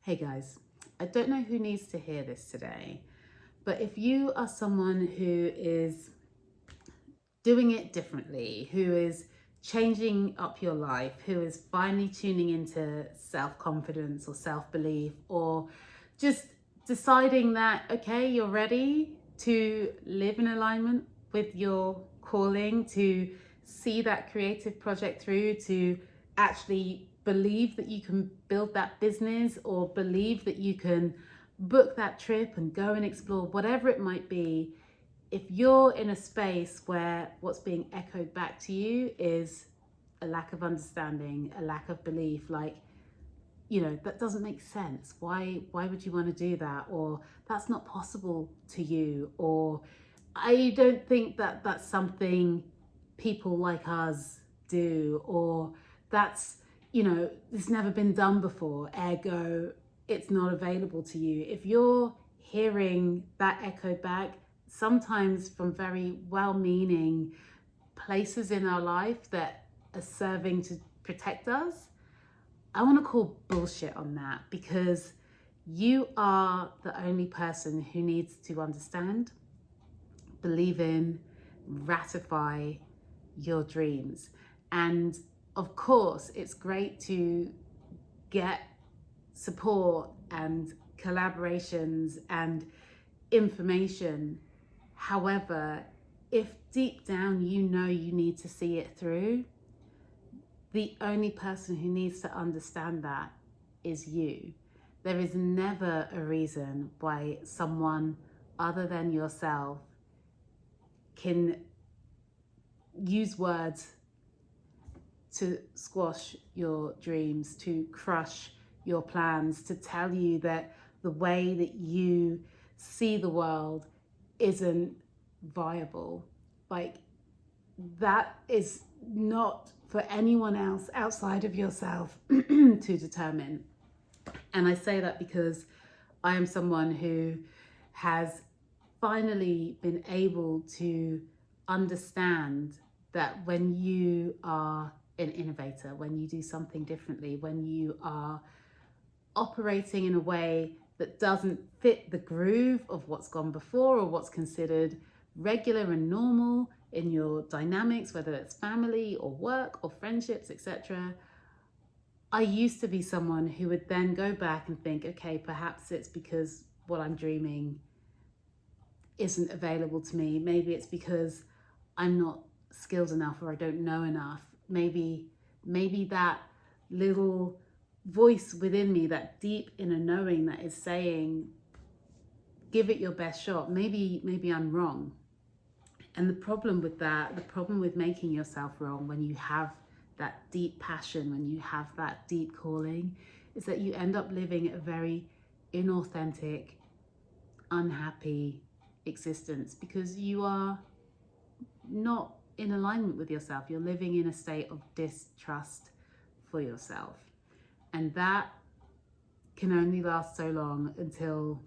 Hey guys, I don't know who needs to hear this today, but if you are someone who is doing it differently, who is changing up your life, who is finally tuning into self-confidence or self-belief, or just deciding that, okay, you're ready to live in alignment with your calling, to see that creative project through, to actually believe that you can build that business or believe that you can book that trip and go and explore whatever it might be. If you're in a space where what's being echoed back to you is a lack of understanding, a lack of belief, like, that doesn't make sense. Why would you want to do that? Or that's not possible to you. Or I don't think that that's something people like us do. Or that's, it's never been done before. Ergo, it's not available to you. If you're hearing that echoed back, sometimes from very well-meaning places in our life that are serving to protect us, I want to call bullshit on that, because you are the only person who needs to understand, believe in, ratify your dreams. And of course, it's great to get support and collaborations and information. However, if deep down you know you need to see it through, the only person who needs to understand that is you. There is never a reason why someone other than yourself can use words to squash your dreams, to crush your plans, to tell you that the way that you see the world isn't viable. Like, that is not for anyone else outside of yourself to determine. And I say that because I am someone who has finally been able to understand that when you are an innovator, when you do something differently, when you are operating in a way that doesn't fit the groove of what's gone before or what's considered regular and normal in your dynamics, whether it's family or work or friendships, etc. I used to be someone who would then go back and think, okay, perhaps it's because what I'm dreaming isn't available to me. Maybe it's because I'm not skilled enough or I don't know enough. Maybe that little voice within me, that deep inner knowing that is saying, give it your best shot. Maybe I'm wrong. And the problem with that, the problem with making yourself wrong when you have that deep passion, when you have that deep calling, is that you end up living a very inauthentic, unhappy existence, because you are not in alignment with yourself. You're living in a state of distrust for yourself. And that can only last so long until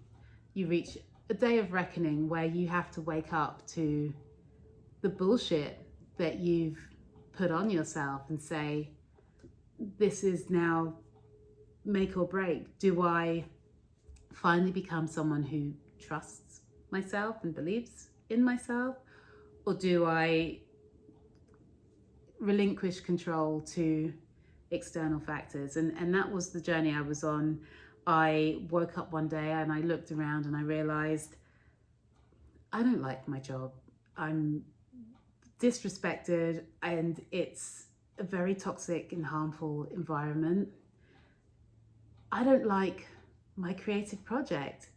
you reach a day of reckoning where you have to wake up to the bullshit that you've put on yourself and say, this is now make or break. Do I finally become someone who trusts myself and believes in myself? Or do I relinquish control to external factors? And that was the journey I was on. I woke up one day and I looked around and I realized I don't like my job. I'm disrespected and it's a very toxic and harmful environment. I don't like my creative project.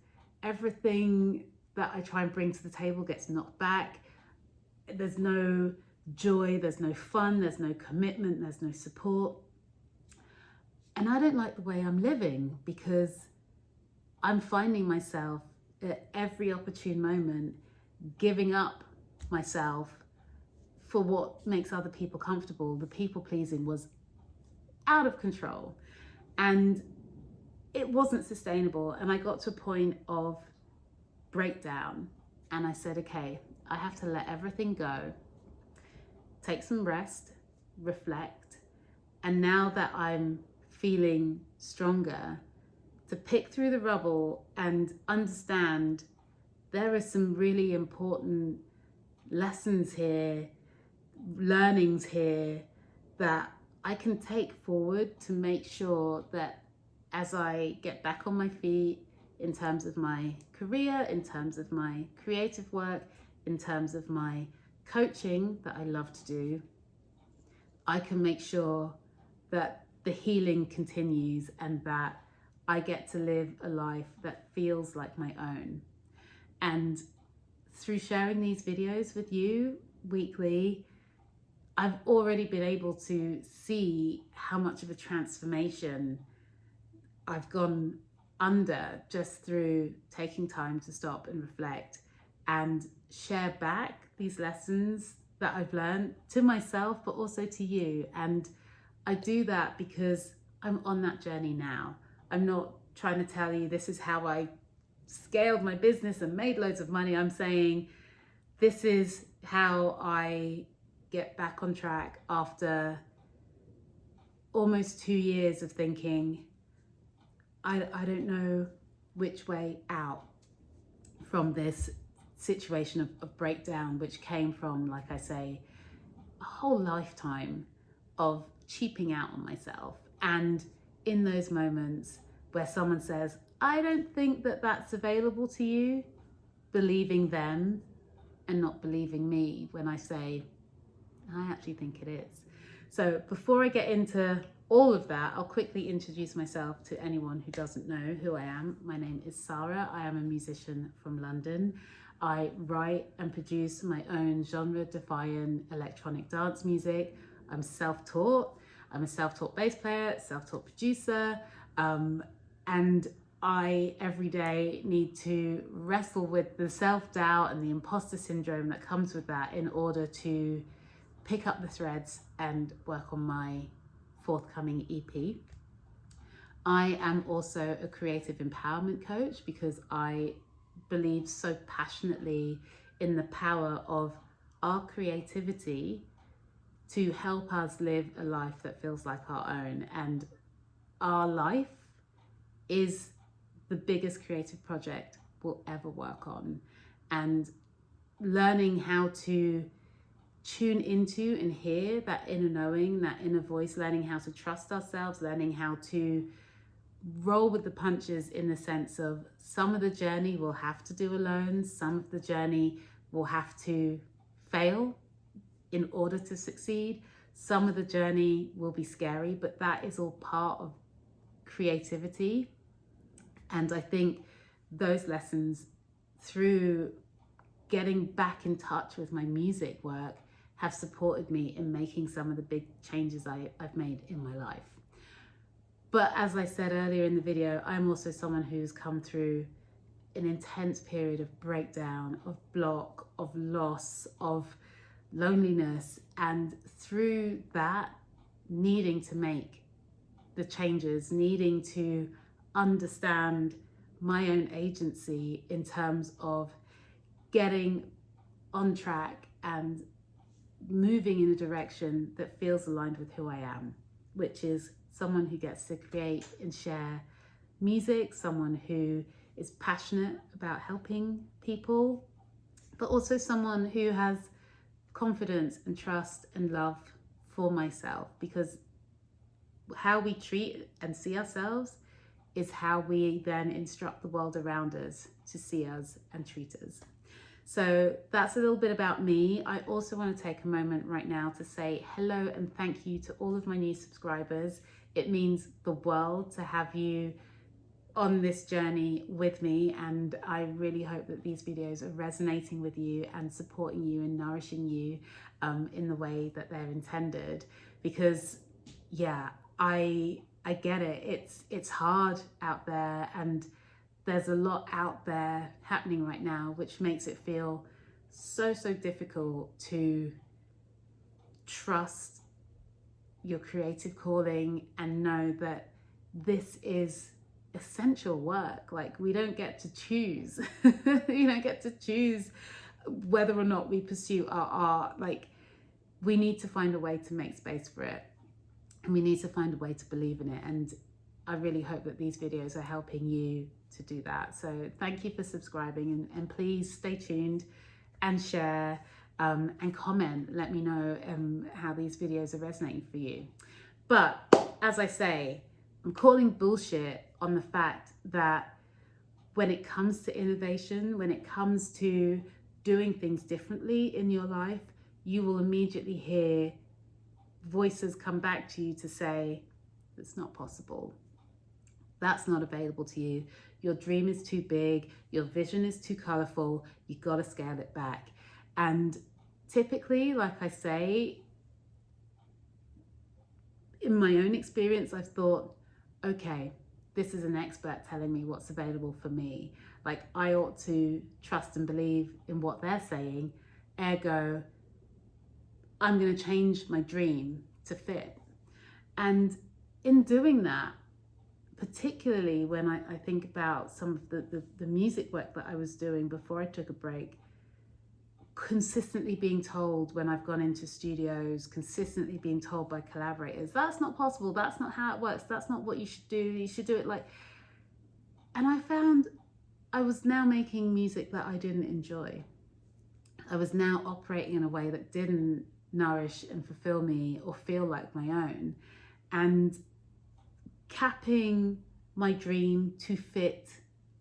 Everything that I try and bring to the table gets knocked back. There's no joy, there's no fun, there's no commitment, there's no support. And I don't like the way I'm living, because I'm finding myself at every opportune moment giving up myself for what makes other people comfortable. The people pleasing was out of control and it wasn't sustainable. And I got to a point of breakdown and I said, okay, I have to let everything go, take some rest, reflect. And now that I'm feeling stronger, to pick through the rubble and understand there are some really important lessons here, learnings here that I can take forward to make sure that as I get back on my feet in terms of my career, in terms of my creative work, in terms of my coaching that I love to do, I can make sure that the healing continues and that I get to live a life that feels like my own. And through sharing these videos with you weekly, I've already been able to see how much of a transformation I've gone under just through taking time to stop and reflect and share back these lessons that I've learned to myself, but also to you. And I do that because I'm on that journey now. I'm not trying to tell you this is how I scaled my business and made loads of money. I'm saying this is how I get back on track after almost 2 years of thinking, I don't know which way out from this situation of breakdown, which came from, like I say, a whole lifetime of cheaping out on myself. And in those moments where someone says, I don't think that that's available to you, believing them and not believing me when I say, I actually think it is. So before I get into all of that, I'll quickly introduce myself to anyone who doesn't know who I am. My name is S.A.A.R.A. I am a musician from London. I write and produce my own genre-defying electronic dance music. I'm self-taught. I'm a self-taught bass player, self-taught producer, and I every day need to wrestle with the self-doubt and the imposter syndrome that comes with that in order to pick up the threads and work on my forthcoming EP. I am also a creative empowerment coach because I believe so passionately in the power of our creativity to help us live a life that feels like our own. And our life is the biggest creative project we'll ever work on. And learning how to tune into and hear that inner knowing, that inner voice, learning how to trust ourselves, learning how to roll with the punches in the sense of some of the journey we'll have to do alone, some of the journey we'll have to fail in order to succeed, some of the journey will be scary, but that is all part of creativity. And I think those lessons through getting back in touch with my music work have supported me in making some of the big changes I've made in my life. But as I said earlier in the video, I'm also someone who's come through an intense period of breakdown, of block, of loss, of loneliness, and through that, needing to make the changes, needing to understand my own agency in terms of getting on track and moving in a direction that feels aligned with who I am, which is someone who gets to create and share music, someone who is passionate about helping people, but also someone who has confidence and trust and love for myself, because how we treat and see ourselves is how we then instruct the world around us to see us and treat us. So that's a little bit about me. I also want to take a moment right now to say hello and thank you to all of my new subscribers. It means the world to have you on this journey with me, and I really hope that these videos are resonating with you and supporting you and nourishing you in the way that they're intended. Because yeah, I get it. It's hard out there, and there's a lot out there happening right now, which makes it feel so difficult to trust your creative calling and know that this is essential work. Like, we don't get to choose. You don't get to choose whether or not we pursue our art. Like, we need to find a way to make space for it, and we need to find a way to believe in it. And I really hope that these videos are helping you to do that. So thank you for subscribing, and please stay tuned and share and comment. Let me know how these videos are resonating for you. But as I say, I'm calling bullshit on the fact that when it comes to innovation, when it comes to doing things differently in your life, you will immediately hear voices come back to you to say, it's not possible. That's not available to you. Your dream is too big. Your vision is too colorful. You've got to scale it back. And typically, like I say, in my own experience, I've thought, okay, this is an expert telling me what's available for me. Like, I ought to trust and believe in what they're saying. Ergo, I'm going to change my dream to fit. And in doing that, particularly when I think about some of the music work that I was doing before I took a break, consistently being told when I've gone into studios, consistently being told by collaborators, that's not possible, that's not how it works, that's not what you should do, you should do it like... And I found I was now making music that I didn't enjoy. I was now operating in a way that didn't nourish and fulfill me or feel like my own. And capping my dream to fit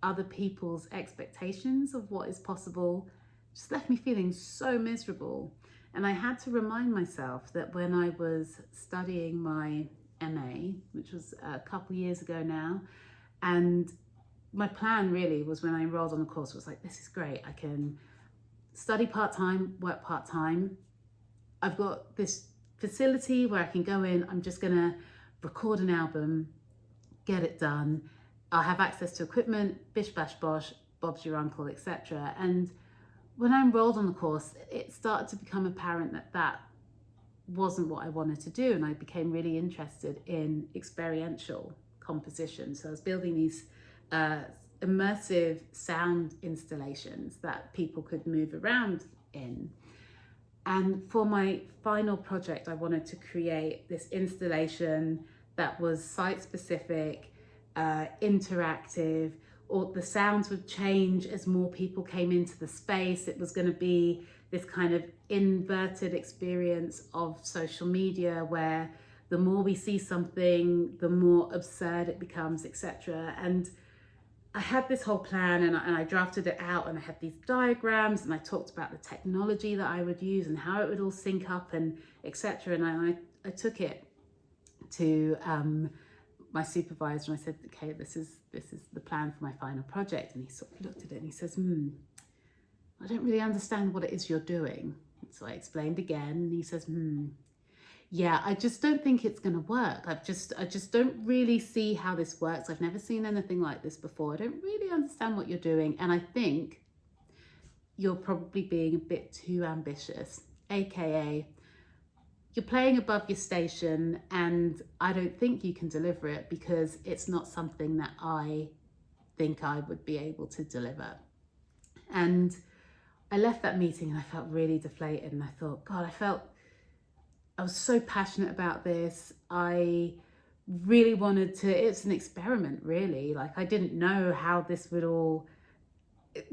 other people's expectations of what is possible just left me feeling so miserable. And I had to remind myself that when I was studying my MA, which was a couple years ago now, and my plan really was, when I enrolled on the course, was like, this is great. I can study part-time, work part-time. I've got this facility where I can go in. I'm just gonna record an album, get it done. I'll have access to equipment, bish bash bosh, Bob's your uncle, etc. And when I enrolled on the course, it started to become apparent that that wasn't what I wanted to do. And I became really interested in experiential composition. So I was building these immersive sound installations that people could move around in. And for my final project, I wanted to create this installation that was site-specific, interactive, or the sounds would change as more people came into the space. It was going to be this kind of inverted experience of social media, where the more we see something, the more absurd it becomes, etc. And I had this whole plan, and I drafted it out, and I had these diagrams, and I talked about the technology that I would use and how it would all sync up, and etc. And I took it to my supervisor, and I said, okay, this is the plan for my final project. And he sort of looked at it and he says, I don't really understand what it is you're doing. So I explained again, and he says, yeah, I just don't think it's going to work. I just don't really see how this works. I've never seen anything like this before. I don't really understand what you're doing. And I think you're probably being a bit too ambitious, AKA you're playing above your station, and I don't think you can deliver it because it's not something that I think I would be able to deliver. And I left that meeting and I felt really deflated, and I thought, God, I was so passionate about this. I really wanted to, it's an experiment really. Like, I didn't know how this would all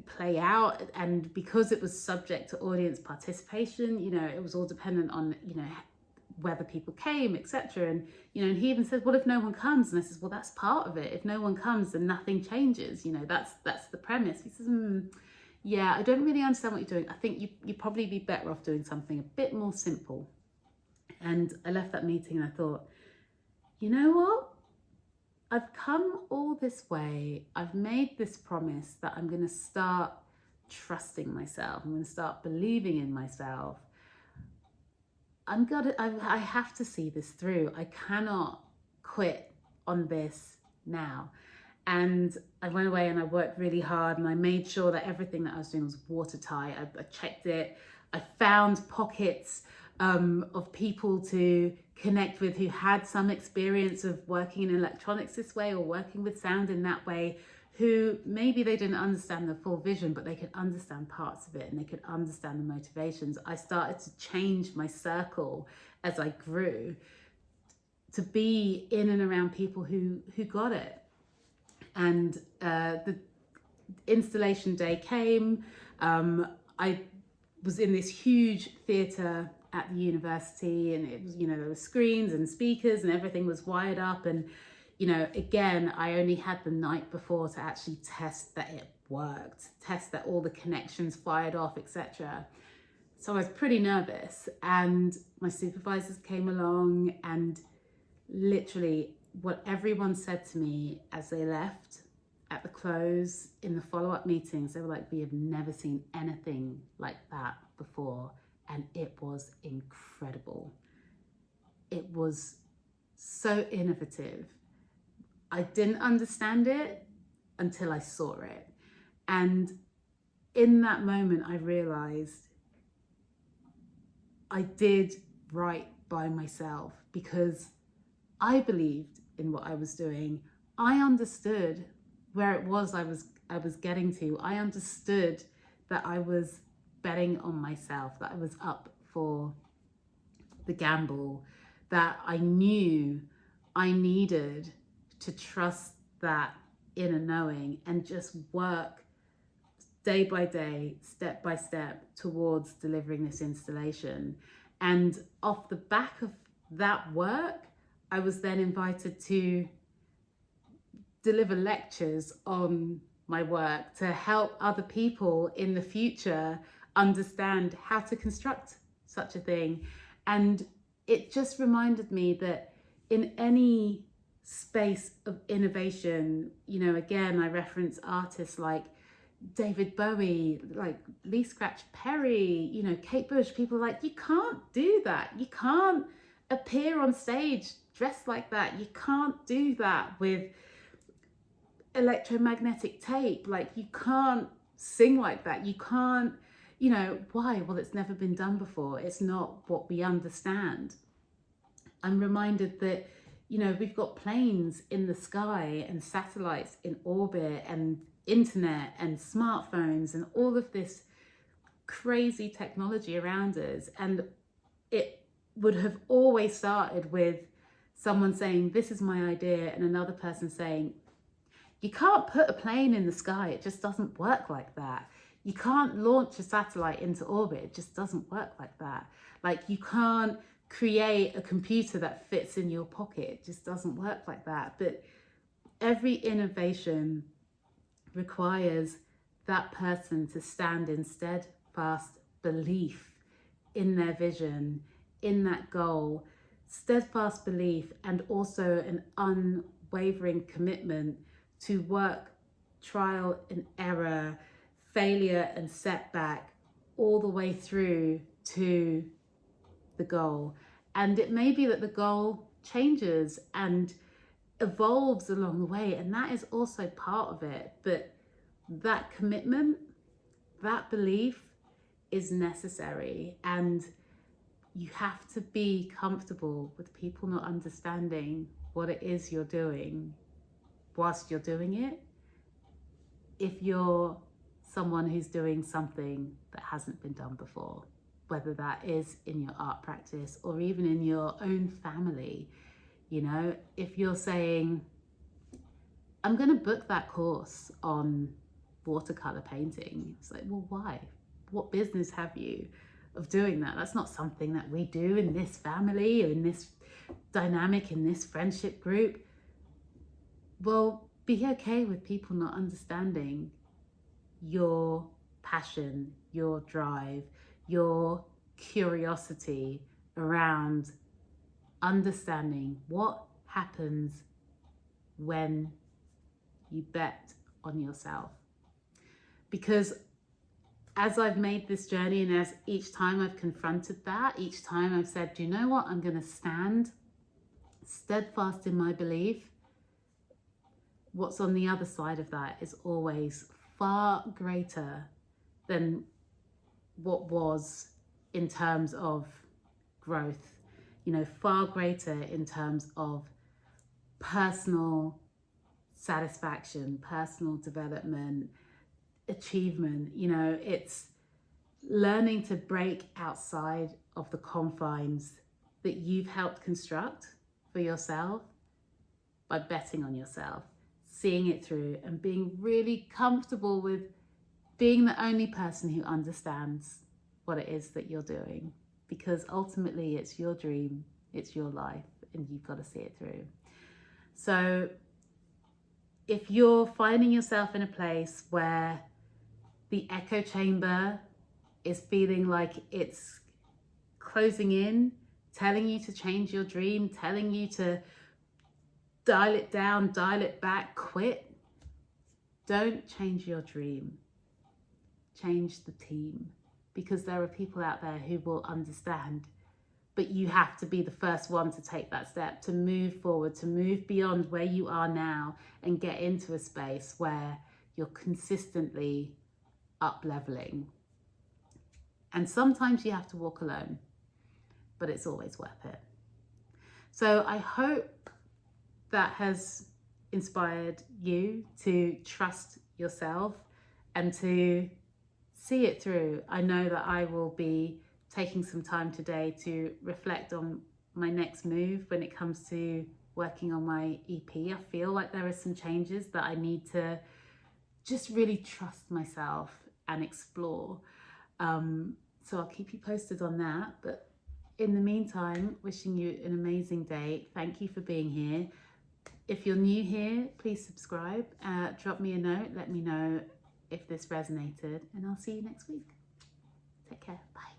play out. And because it was subject to audience participation, you know, it was all dependent on, you know, whether people came, etc. And, you know, and he even said, well, if no one comes? And I says, well, that's part of it. If no one comes, then nothing changes. You know, that's the premise. He says, yeah, I don't really understand what you're doing. I think you'd probably be better off doing something a bit more simple. And I left that meeting and I thought, you know what? I've come all this way. I've made this promise that I'm going to start trusting myself. I'm going to start believing in myself. I have to see this through. I cannot quit on this now. And I went away and I worked really hard, and I made sure that everything that I was doing was watertight. I checked it. I found pockets of people to connect with who had some experience of working in electronics this way, or working with sound in that way, who maybe they didn't understand the full vision, but they could understand parts of it and they could understand the motivations. I started to change my circle as I grew to be in and around people who got it. And the installation day came. I was in this huge theatre at the university, and it was, you know, there were screens and speakers and everything was wired up. And, you know, again, I only had the night before to actually test that it worked, test that all the connections fired off, etc. So I was pretty nervous, and my supervisors came along, and literally what everyone said to me as they left at the close in the follow-up meetings, they were like, we have never seen anything like that before. And it was incredible. It was so innovative. I didn't understand it until I saw it. And in that moment, I realized I did right by myself, because I believed in what I was doing. I understood where it was I was getting to. I understood that I was betting on myself, that I was up for the gamble, that I knew I needed to trust that inner knowing and just work day by day, step by step towards delivering this installation. And off the back of that work, I was then invited to deliver lectures on my work to help other people in the future understand how to construct such a thing. And it just reminded me that in any space of innovation, you know, again, I reference artists like David Bowie, like Lee Scratch Perry, you know, Kate Bush. People are like, you can't do that. You can't appear on stage dressed like that. You can't do that with electromagnetic tape. Like, you can't sing like that. You can't, you know, why? Well, it's never been done before. It's not what we understand. I'm reminded that, you know, we've got planes in the sky and satellites in orbit and internet and smartphones and all of this crazy technology around us. And it would have always started with someone saying, this is my idea, and another person saying, you can't put a plane in the sky. It just doesn't work like that. You can't launch a satellite into orbit. It just doesn't work like that. Like, you can't create a computer that fits in your pocket. It just doesn't work like that. But every innovation requires that person to stand in steadfast belief in their vision, in that goal, steadfast belief, and also an unwavering commitment to work, trial and error, failure and setback, all the way through to the goal. And it may be that the goal changes and evolves along the way, and that is also part of it. But that commitment, that belief is necessary, and you have to be comfortable with people not understanding what it is you're doing whilst you're doing it. If you're someone who's doing something that hasn't been done before, whether that is in your art practice or even in your own family, you know, if you're saying, I'm going to book that course on watercolor painting, it's like, well, why? What business have you of doing that? That's not something that we do in this family or in this dynamic, in this friendship group. Well, be okay with people not understanding your passion, your drive, your curiosity around understanding what happens when you bet on yourself. Because as I've made this journey, and as each time I've confronted that, each time I've said, do you know what? I'm going to stand steadfast in my belief. What's on the other side of that is always far greater than what was in terms of growth, you know, far greater in terms of personal satisfaction, personal development, achievement. You know, it's learning to break outside of the confines that you've helped construct for yourself by betting on yourself, seeing it through, and being really comfortable with being the only person who understands what it is that you're doing, because ultimately it's your dream, it's your life, and you've got to see it through. So if you're finding yourself in a place where the echo chamber is feeling like it's closing in, telling you to change your dream, telling you to dial it down, dial it back, quit, don't change your dream. Change the team, because there are people out there who will understand, but you have to be the first one to take that step, to move forward, to move beyond where you are now and get into a space where you're consistently up leveling. And sometimes you have to walk alone, but it's always worth it. So I hope that has inspired you to trust yourself and to see it through. I know that I will be taking some time today to reflect on my next move when it comes to working on my EP. I feel like there are some changes that I need to just really trust myself and explore. So I'll keep you posted on that. But in the meantime, wishing you an amazing day. Thank you for being here. If you're new here, please subscribe. Drop me a note. Let me know if this resonated. And I'll see you next week. Take care. Bye.